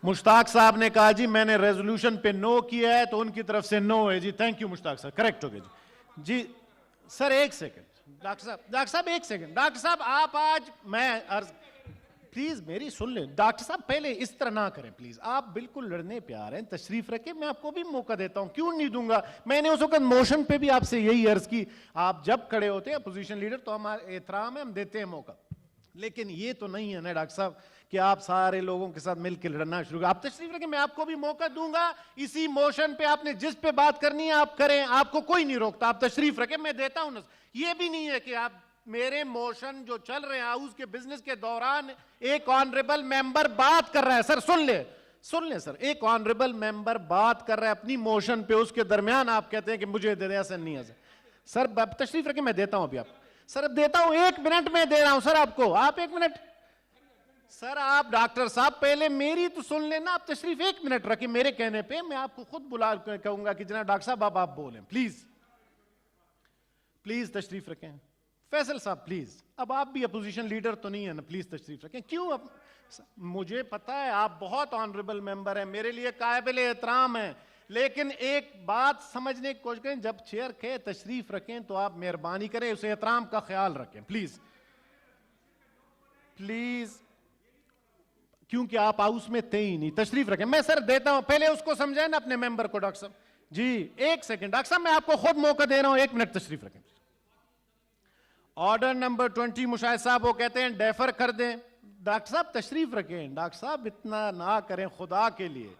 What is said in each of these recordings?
मुश्ताक साहब ने कहा जी मैंने रेजोल्यूशन पे नो किया है तो उनकी तरफ से नो है जी। थैंक यू मुश्ताक साहब, करेक्ट हो गया जी। जी सर एक सेकंड, डॉक्टर साहब एक सेकंड। डॉक्टर साहब आप आज प्लीज मेरी सुन लें। डॉक्टर साहब पहले इस तरह ना करें प्लीज, आप बिल्कुल लड़ने पे आ रहे हैं, तशरीफ रखें, मैं आपको भी मौका देता हूं, क्यों नहीं दूंगा। मैंने उस वक्त मोशन पे भी आपसे यही अर्ज की, आप जब खड़े होते हैं अपोजिशन लीडर तो हमारा एहतराम है, हम देते हैं मौका। लेकिन ये तो नहीं है ना डॉक्टर साहब कि आप सारे लोगों के साथ मिलकर लड़ना शुरू करें। आप तशरीफ रखें, मैं आपको भी मौका दूंगा। इसी मोशन पे आपने जिस पे बात करनी है आप करें, आपको कोई नहीं रोकता, आप तशरीफ रखें, मैं देता हूं। ये भी नहीं है कि आप मेरे मोशन जो चल रहे हैं हाउस के बिजनेस के दौरान एक ऑनरेबल मेंबर बात कर रहा है, सर सुन ले सर, एक ऑनरेबल मेंबर बात कर रहा है अपनी मोशन पे, उसके दरमियान आप कहते हैं कि मुझे दे दे, ऐसा नहीं है सर। तशरीफ रखें, मैं देता हूं अभी आप सर, अब देता हूं, 1 मिनट में दे रहा हूं सर आपको, आप 1 मिनट। सर आप डॉक्टर साहब पहले मेरी तो सुन लेना, आप तशरीफ 1 मिनट रखें मेरे कहने पे, मैं आपको खुद बुला कहूंगा कि जनाब डॉक्टर साहब आप बोलें, प्लीज प्लीज तशरीफ रखें। फैसल साहब प्लीज, अब आप भी अपोजिशन लीडर तो नहीं है ना, प्लीज तशरीफ रखें। क्यों अब मुझे पता है आप बहुत ऑनरेबल मेंबर हैं, मेरे लिए काबिल एहतराम है, लेकिन एक बात समझने की कोशिश करें, जब चेयर के तशरीफ रखें तो आप मेहरबानी करें उस एहतराम का ख्याल रखें प्लीज प्लीज, क्योंकि आप हाउस में थे ही नहीं। तशरीफ रखें, मैं सर देता हूं, पहले उसको समझाए ना अपने मेंबर को। डॉक्टर साहब जी 1 सेकंड, डॉक्टर साहब मैं आपको खुद मौका दे रहा हूं, 1 मिनट तशरीफ रखें। ऑर्डर नंबर 20 मुशाहिद साहब वो कहते हैं डेफर कर दें। डॉक्टर साहब तशरीफ रखें, डॉक्टर साहब इतना ना करें खुदा के लिए,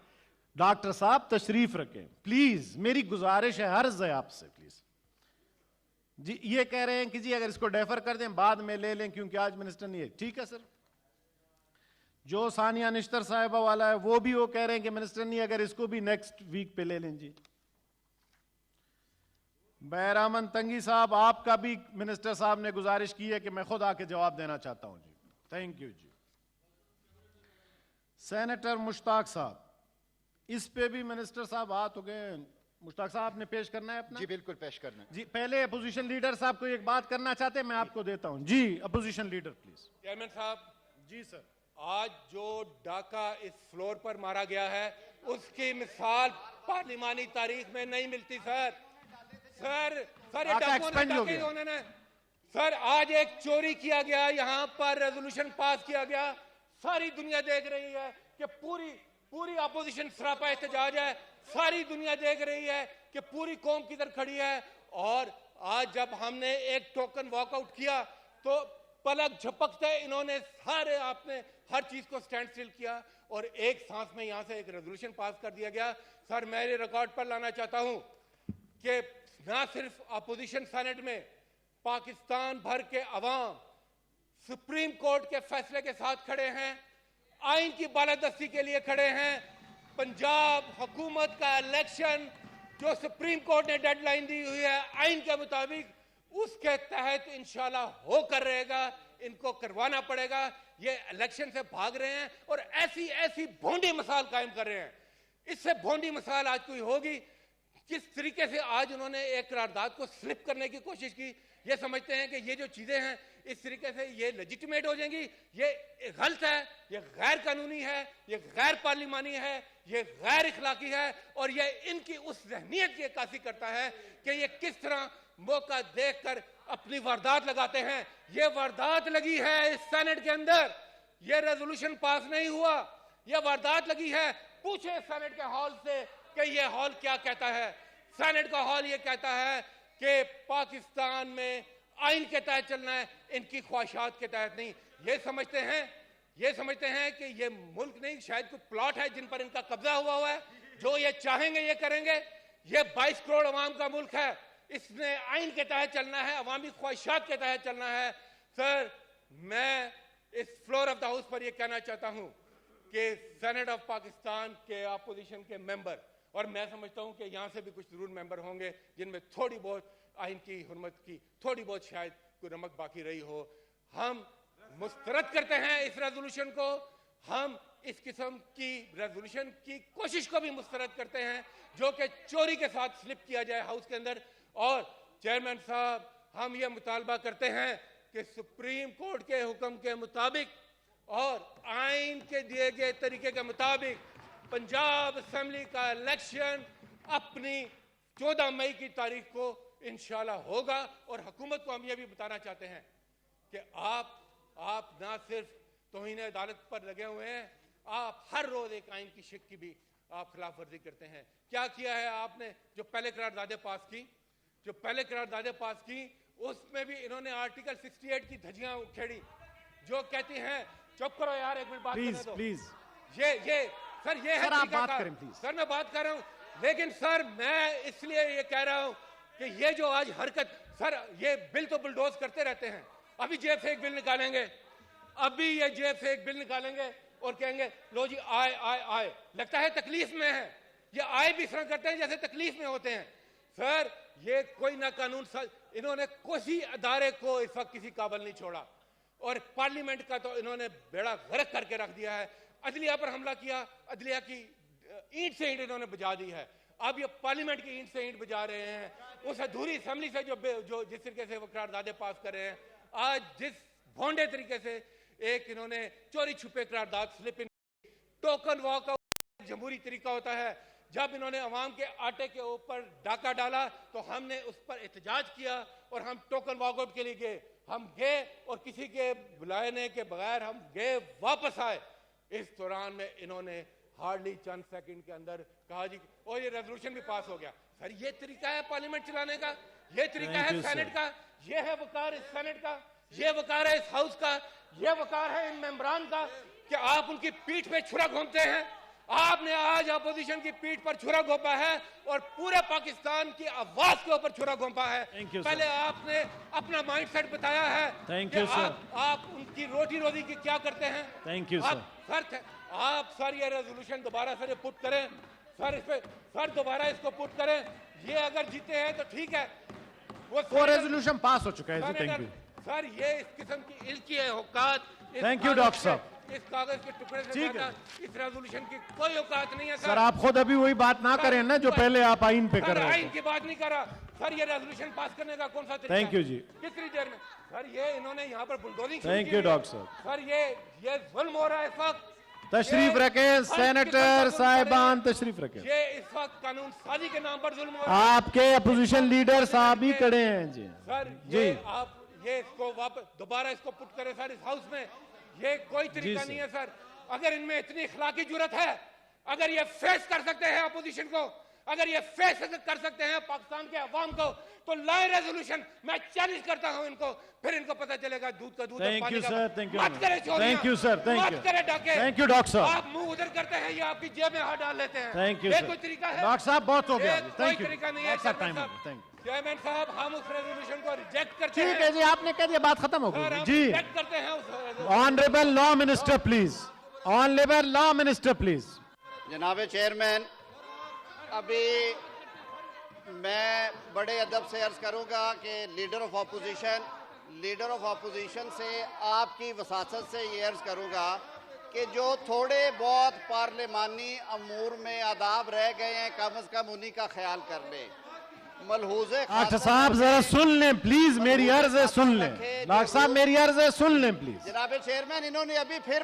डॉक्टर साहब तशरीफ रखें प्लीज, मेरी गुजारिश है, अर्ज है आपसे प्लीज जी। ये कह रहे हैं कि जी अगर इसको डेफर कर दें बाद में ले लें क्योंकि आज मिनिस्टर नहीं है, ठीक है सर। जो सानिया निश्तर साहिबा वाला है वो भी वो कह रहे हैं कि मिनिस्टर नहीं, अगर इसको भी नेक्स्ट वीक पे ले लें जी। बैरामन तंगी साहब आपका भी मिनिस्टर साहब ने गुजारिश की है कि मैं खुद आके जवाब देना चाहता हूं जी, thank you ji. Senator Mushtaq साहब, इस पे भी मिनिस्टर साहब बात हो गए। मुश्ताक साहब आपने पेश करना है अपना? जी बिल्कुल पेश करना है जी। पहले अपोजिशन लीडर साहब को एक बात करना चाहते हैं, मैं आपको देता हूं जी। Opposition leader please. चेयरमैन साहब जी सर, आज जो डाका इस फ्लोर पर मारा गया है उसकी मिसाल पार्लिमानी तारीख में नहीं मिलती सर। सर सर ये डाकुओं ने सर आज एक चोरी किया गया, यहाँ पर रेजोल्यूशन पास किया गया, सारी दुनिया देख रही है कि पूरी अपोजिशन सरापा एहतजाज है, सारी दुनिया देख रही है कि पूरी कौम किधर खड़ी है। और आज जब हमने एक टोकन वॉकआउट किया तो पलक झपकते इन्होंने सारे आपने हर चीज को स्टैंड स्टिल किया और एक सांस में यहां से एक रेजोल्यूशन पास कर दिया गया। सर मैं ये रिकॉर्ड पर लाना चाहता हूं कि ना सिर्फ अपोजिशन सेनेट में पाकिस्तान भर के अवाम सुप्रीम कोर्ट के फैसले के साथ खड़े हैं, आइन की बालादस्ती के लिए खड़े हैं। पंजाब हुकूमत का इलेक्शन जो सुप्रीम कोर्ट ने डेडलाइन दी हुई है आइन के मुताबिक, उसके तहत इंशाल्लाह होकर रहेगा, इनको करवाना पड़ेगा। ये इलेक्शन से भाग रहे हैं और ऐसी भोंडी मिसाल कायम कर रहे हैं। इससे भोंडी मिसाल आज कोई होगी। किस तरीके से आज उन्होंने एक करारदाद को स्लिप करने की कोशिश की, ये समझते हैं कि ये जो चीजें हैं इस तरीके से ये लेजिटिमेट हो जाएंगी। ये गलत है, ये गैर कानूनी है, ये गैर पार्लिमानी है, ये गैर इखलाकी है और ये इनकी उस ज़हनियत की अक्कासी करता है कि ये किस तरह मौका देखकर अपनी वारदात लगाते हैं। ये वारदात लगी है इस सेनेट के अंदर, ये रेजोल्यूशन पास नहीं हुआ, ये वारदात लगी है। पूछे सेनेट के हॉल से कि ये हॉल क्या कहता है। सेनेट का हॉल ये कहता है कि पाकिस्तान में आइन के तहत चलना है, इनकी ख्वाहिशात के तहत नहीं। ये समझते हैं कि ये मुल्क नहीं, शायद कोई प्लॉट है जिन पर इनका कब्जा हुआ है, जो ये चाहेंगे ये करेंगे। ये 22 करोड़ अवाम का मुल्क है, इसने आइन के तहत चलना है, अवामी ख्वाहिशात के तहत चलना है। सर मैं इस फ्लोर ऑफ द हाउस पर यह कहना चाहता हूं कि सेनेट ऑफ पाकिस्तान के अपोजिशन के मेंबर, और मैं समझता हूं कि यहां से भी कुछ जरूर मेंबर होंगे जिनमें थोड़ी बहुत आइन की हुर्मत की थोड़ी बहुत शायद कोई रमक बाकी रही हो, हम मुस्तरद करते हैं इस रेजोल्यूशन को। हम इस किस्म की रेजोल्यूशन की कोशिश को भी मुस्तरद करते हैं जो कि चोरी के साथ स्लिप किया जाए हाउस के अंदर। और चेयरमैन साहब हम ये मुतालबा करते हैं कि सुप्रीम कोर्ट के हुक्म के मुताबिक और आइन के दिए गए तरीके के मुताबिक पंजाब असेंबली का इलेक्शन अपनी 14 मई की तारीख को इंशाल्लाह होगा। और हुकूमत को हम ये भी बताना चाहते हैं कि आप ना सिर्फ तौहीन अदालत पर लगे हुए हैं, आप हर रोज एक आइन की शिक की भी आप खिलाफ वर्जी करते हैं। क्या किया है आपने? जो पहले करारदादें पास की उसमें भी इन्होंने आर्टिकल 68 की धज्जियां उखेड़ी, जो कहती हैं चुप करो यार, एक मिनट बात करने दो। प्लीज ये सर, ये है आप बात करें प्लीज। सर मैं बात कर रहा हूं, लेकिन सर मैं इसलिए ये कह रहा हूं कि ये जो आज हरकत, सर ये बिल तो बुलडोज करते रहते हैं। अभी जे फेक बिल निकालेंगे, और कहेंगे लो जी आए, लगता है तकलीफ में है। ये आए भी इस तरह करते हैं जैसे तकलीफ में होते हैं। सर ये कोई ना कानून, इन्होंने किसी अदारे को इस वक्त किसी काबिल नहीं छोड़ा, और पार्लियामेंट का तो इन्होंने बेड़ा गर्क करके रख दिया है। अदलिया पर हमला किया, अदलिया की ईंट से ईंट इन्होंने बजा दी है। अब ये पार्लियामेंट की ईंट से ईंट बजा रहे हैं। उस अधूरी असेंबली से जो जिस तरीके से वो करारदादे पास कर रहे हैं, आज जिस भोंडे तरीके से एक इन्होंने चोरी छुपे करारदाद स्लिप इन टोकन वॉक जमहूरी तरीका होता है। जब इन्होंने अवाम के आटे के ऊपर डाका डाला तो हमने उस पर एहतजाज किया और हम टोकन वॉकआउट के लिए गए। हम गए और किसी के बुलाने के बगैर हम गए, वापस आए। इस दौरान में इन्होंने हार्डली चंद सेकंड के अंदर कहा जी, और ये रेजोल्यूशन भी पास हो गया। सर ये तरीका है पार्लियामेंट चलाने का, ये तरीका है सेनेट का, ये है वकार इस सेनेट का, ये वकार है इस हाउस का, ये वकार है इन मेंबरान का कि आप उनकी पीठ पे छुरा घोंपते हैं। आपने आज अपोजिशन की पीठ पर छुरा घोंपा है और पूरे पाकिस्तान की आवाज के ऊपर छुरा घोंपा है। पहले आपने अपना माइंडसेट बताया है कि आप उनकी रोटी रोजी की क्या करते हैं। Thank you sir. आप सर ये रेजोल्यूशन दोबारा सर पुट करें, सर इस पे सर दोबारा इसको पुट करें। ये अगर जीते हैं तो ठीक है, वो रेजोल्यूशन पास हो चुका है। Thank you sir. ये इस किस्म की इल्की है औकात, थैंक यू डॉक्टर साहब। इस कागज के टुकड़े से ज्यादा इस रेजोल्यूशन की कोई औकात नहीं है सर। आप खुद अभी वही बात ना करें ना जो पहले आप आइन पे कर रहे हैं। आइन की बात नहीं कर रहा सर, ये रेजोल्यूशन पास करने का कौन सा तरीका? थैंक यू जी। कितनी देर में सर ये इन्होंने यहाँ पर बुलडोजिंग। थैंक यू डॉक्टर साहब। सर ये जुल्म हो रहा है इस वक्त। तशरीफ रखें सेनेटर साहिबान, तशरीफ रखें। ये इस वक्त कानून साजी के नाम पर जुल्म हो रहा है। आपके अपोजिशन लीडर साहब ही खड़े हैं जी। सर जी आप ये इसको वापस दोबारा इसको पुट करें सर इस हाउस में। ये कोई तरीका नहीं है सर। अगर इनमें इतनी इखलाकी जुर्रत है, अगर ये फेस कर सकते हैं अपोजिशन को, अगर ये फेस कर सकते हैं पाकिस्तान के अवाम को, तो लाए रेजोल्यूशन। मैं चैलेंज करता हूं इनको, फिर इनको पता चलेगा दूध का दूध। Thank you sir. Thank you. मत करें चोरियां, thank you sir. Thank you. मत करें डाके। थैंक यू डॉक्टर साहब। आप मुंह उधर करते हैं, ये आपकी जेब में हाथ डाल लेते हैं। थैंक यू ये सर। कोई तरीका है? डॉक्टर साहब बहुत हो गया। कोई तरीका नहीं है। Thank you. चेयरमैन साहब हम उस रेजोल्यूशन को रिजेक्ट करते हैं। ठीक है जी, आपने कह दिया, बात खत्म हो गई जी। रिजेक्ट करते हैं उस honourable law minister please. Honourable law minister please. जनाब चेयरमैन, अभी मैं बड़े अदब से अर्ज करूंगा कि लीडर ऑफ अपोजिशन से आपकी वसासत से ये अर्ज करूंगा कि जो थोड़े बहुत पार्लिमानी अमूर में आदाब रह गए हैं, कम अज कम उन्हीं का ख्याल कर लें। मलहूज़े डॉक्टर साहब जरा सुन लें प्लीज, मेरी अर्ज है सुन लें। डॉक्टर साहब मेरी अर्ज है सुन लें प्लीज। जनाब चेयरमैन, इन्होंने अभी फिर